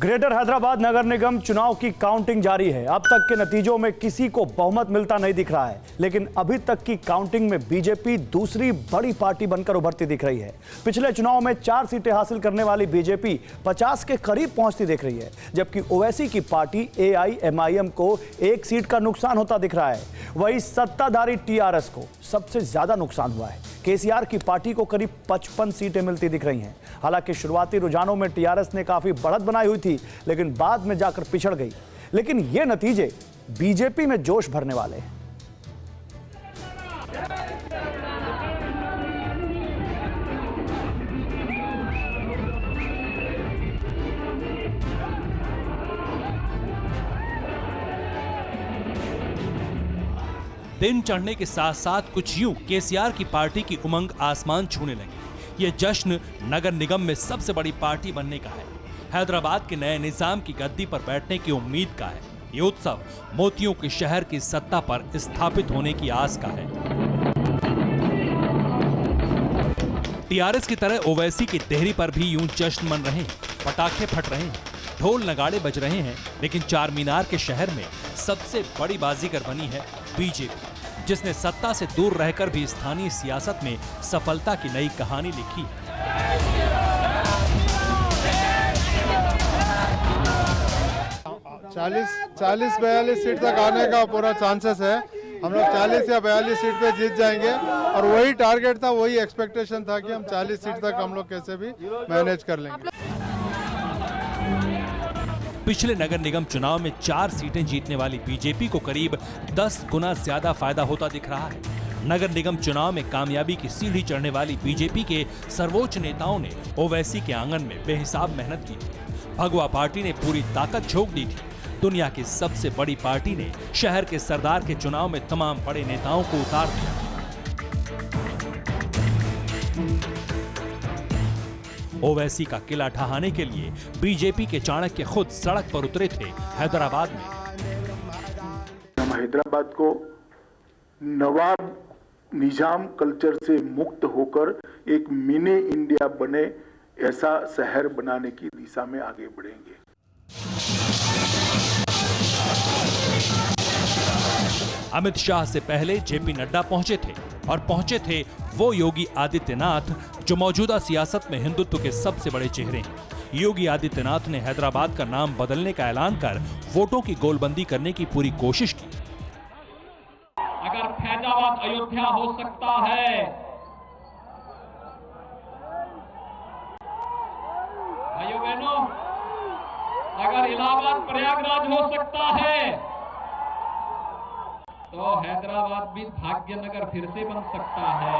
Greater Hyderabad नगर निगम चुनाव की counting जारी है। अब तक के नतीजों में किसी को बहुमत मिलता नहीं दिख रहा है, लेकिन अभी तक की काउंटिंग में बीजेपी दूसरी बड़ी पार्टी बनकर उभरती दिख रही है। पिछले चुनाव में 4 सीटें हासिल करने वाली बीजेपी 50 के करीब पहुंचती दिख रही है, जबकि ओवैसी की पार्टी AIMIM को 1 सीट का नुकसान होता दिख रहा है। वहीं सत्ताधारी TRS को सबसे ज्यादा नुकसान हुआ है। KCR की पार्टी को करीब 55 सीटें मिलती दिख रही हैं। हालांकि शुरुआती रुझानों में TRS ने काफी बढ़त बनाई हुई थी, लेकिन बाद में जाकर पिछड़ गई। लेकिन ये नतीजे बीजेपी में जोश भरने वाले हैं। दिन चढ़ने के साथ साथ कुछ यूं KCR की पार्टी की उमंग आसमान छूने लगी। ये जश्न नगर निगम में सबसे बड़ी पार्टी बनने का है। हैदराबाद के नए निजाम की गद्दी पर बैठने की उम्मीद का है। ये उत्सव मोतियों के शहर की सत्ता पर स्थापित होने की आस का है। TRS की तरह ओवैसी की देहरी पर भी यूं जश्न मन रहे हैं, पटाखे फट रहे हैं, ढोल नगाड़े बज रहे हैं, लेकिन चार मीनार के शहर में सबसे बड़ी बाजीगर बनी है बीजेपी, जिसने सत्ता से दूर रहकर भी स्थानीय सियासत में सफलता की नई कहानी लिखी है। चालीस 42 सीट तक आने का पूरा चांसेस है। हम लोग 40 या 42 सीट पे जीत जाएंगे और वही टारगेट था, वही एक्सपेक्टेशन था कि हम 40 सीट तक हम लोग कैसे भी मैनेज कर लेंगे। पिछले नगर निगम चुनाव में 4 सीटें जीतने वाली बीजेपी को करीब 10 गुना ज्यादा फायदा होता दिख रहा है। नगर निगम चुनाव में कामयाबी की सीढ़ी चढ़ने वाली बीजेपी के सर्वोच्च नेताओं ने ओवैसी के आंगन में बेहिसाब मेहनत की थी। भगवा पार्टी ने पूरी ताकत झोंक दी थी। दुनिया की सबसे बड़ी पार्टी ने शहर के सरदार के चुनाव में तमाम बड़े नेताओं को उतार दिया। ओवैसी का किला ढहाने के लिए बीजेपी के चाणक्य खुद सड़क पर उतरे थे हैदराबाद में। हम हैदराबाद को नवाब निजाम कल्चर से मुक्त होकर एक मिनी इंडिया बने ऐसा शहर बनाने की दिशा में आगे बढ़ेंगे। अमित शाह से पहले JP नड्डा पहुंचे थे, और पहुंचे थे वो योगी आदित्यनाथ जो मौजूदा सियासत में हिंदुत्व के सबसे बड़े चेहरे हैं। योगी आदित्यनाथ ने हैदराबाद का नाम बदलने का ऐलान कर वोटों की गोलबंदी करने की पूरी कोशिश की। अगर फैजाबाद अयोध्या हो सकता है, भाइयों बहनों, अगर इलाहाबाद प्रयागराज हो सकता है, तो हैदराबाद भी भाग्यनगर फिर से बन सकता है।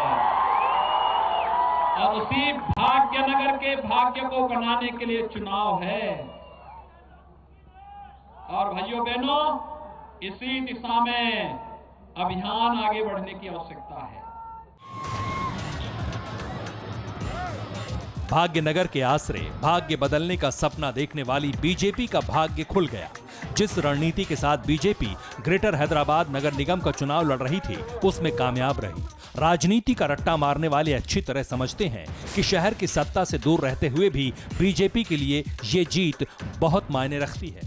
और उसी भाग्यनगर के भाग्य को बनाने के लिए चुनाव है। और भाइयों बहनों, इसी दिशा में अभियान आगे बढ़ने की आवश्यकता है। भाग्यनगर के आसरे भाग्य बदलने का सपना देखने वाली बीजेपी का भाग्य खुल गया। जिस रणनीति के साथ बीजेपी ग्रेटर हैदराबाद नगर निगम का चुनाव लड़ रही थी, उसमें कामयाब रही। राजनीति का रट्टा मारने वाले अच्छी तरह समझते हैं कि शहर की सत्ता से दूर रहते हुए भी बीजेपी के लिए ये जीत बहुत मायने रखती है।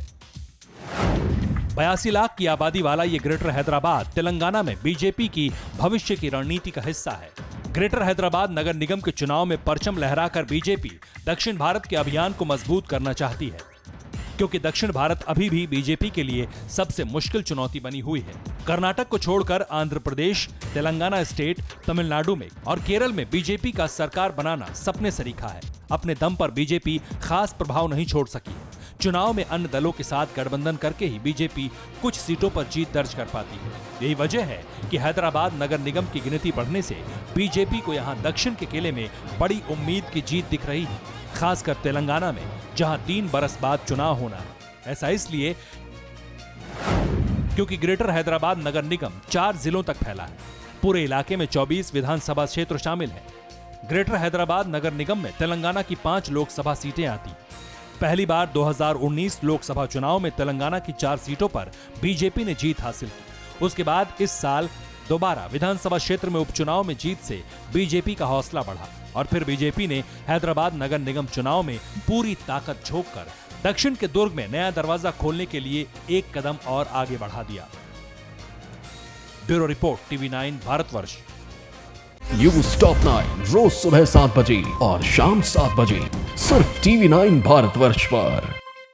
82 लाख की आबादी वाला ये ग्रेटर हैदराबाद तेलंगाना में बीजेपी की भविष्य की रणनीति का हिस्सा है। ग्रेटर हैदराबाद नगर निगम के चुनाव में परचम लहराकर बीजेपी दक्षिण भारत के अभियान को मजबूत करना चाहती है, क्योंकि दक्षिण भारत अभी भी बीजेपी के लिए सबसे मुश्किल चुनौती बनी हुई है। कर्नाटक को छोड़कर आंध्र प्रदेश, तेलंगाना स्टेट, तमिलनाडु में और केरल में बीजेपी का सरकार बनाना सपने से लिखा है। अपने दम पर बीजेपी खास प्रभाव नहीं छोड़ सकी। चुनाव में अन्य दलों के साथ गठबंधन करके ही बीजेपी कुछ सीटों पर जीत दर्ज कर पाती है। यही वजह है कि हैदराबाद नगर निगम की गिनती बढ़ने से बीजेपी को यहां दक्षिण के किले में बड़ी उम्मीद की जीत दिख रही है, खासकर तेलंगाना में, जहां 3 बरस बाद चुनाव होना है। ऐसा इसलिए क्योंकि ग्रेटर हैदराबाद नगर निगम 4 जिलों तक फैला है। पूरे इलाके में 24 विधानसभा क्षेत्र शामिल हैं। ग्रेटर हैदराबाद नगर निगम में तेलंगाना की 5 लोकसभा सीटें आती। पहली बार 2019 लोकसभा चुनाव में तेलंगाना की 4 सीटों पर बीजेपी ने जीत हासिल की। उसके बाद इस साल दोबारा विधानसभा क्षेत्र में उपचुनाव में जीत से बीजेपी का हौसला बढ़ा और फिर बीजेपी ने हैदराबाद नगर निगम चुनाव में पूरी ताकत झोंककर दक्षिण के दुर्ग में नया दरवाजा खोलने के लिए एक कदम और आगे बढ़ा दिया। Bureau report, TV9 Bharatvarsh. News top 9 रोज सुबह 7 बजे और शाम 7 बजे सिर्फ TV9 भारतवर्ष पर।